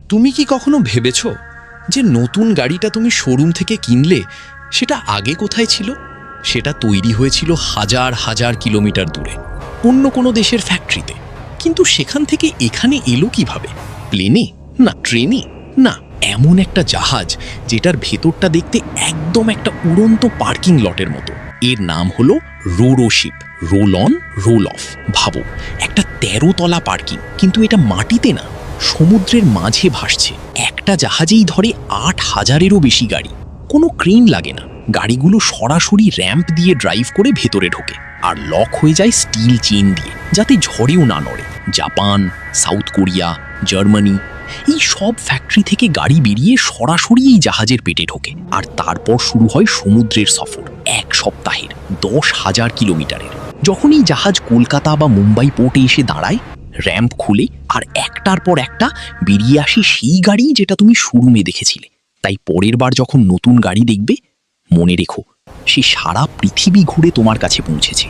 তুমি কি কখনো ভেবেছ যে নতুন গাড়িটা তুমি শোরুম থেকে কিনলে সেটা আগে কোথায় ছিল? সেটা তৈরি হয়েছিল হাজার হাজার কিলোমিটার দূরে, অন্য কোনো দেশের ফ্যাক্টরিতে। কিন্তু সেখান থেকে এখানে এলো কিভাবে? প্লেনে? না ট্রেনে? না, এমন একটা জাহাজ যেটার ভেতরটা দেখতে একদম একটা উড়ন্ত পার্কিং লটের মতো। এর নাম হলো roro ship, roll on roll off. ভাবো, একটা ১৩ তলা পার্কিং, কিন্তু এটা মাটিতে না, সমুদ্রের মাঝে ভাসছে। একটা জাহাজেই ধরে ৮,০০০-এরও বেশি গাড়ি। কোনো ক্রেন লাগে না, গাড়িগুলো সরাসরি র্যাম্প দিয়ে ড্রাইভ করে ভেতরে ঢোকে, আর লক হয়ে যায় স্টিল চেন দিয়ে, যাতে ঝড়েও না নড়ে। জাপান, সাউথ কোরিয়া, জার্মানি, এই সব ফ্যাক্টরি থেকে গাড়ি বেরিয়ে সরাসরি এই জাহাজের পেটে ঢোকে। আর তারপর শুরু হয় সমুদ্রের সফর, ১ সপ্তাহের, ১০,০০০ কিলোমিটারের। যখন এই জাহাজ কলকাতা বা মুম্বাই পোর্টে এসে দাঁড়ায়, র্যাম্প খুলে আর একটার পর একটা বেরিয়ে আসে সেই গাড়ি যেটা তুমি শোরুমে দেখেছিলে। তাই পরের বার যখন নতুন গাড়ি দেখবে, মনে রেখো, সে সারা পৃথিবী ঘুরে তোমার কাছে পৌঁছেছে।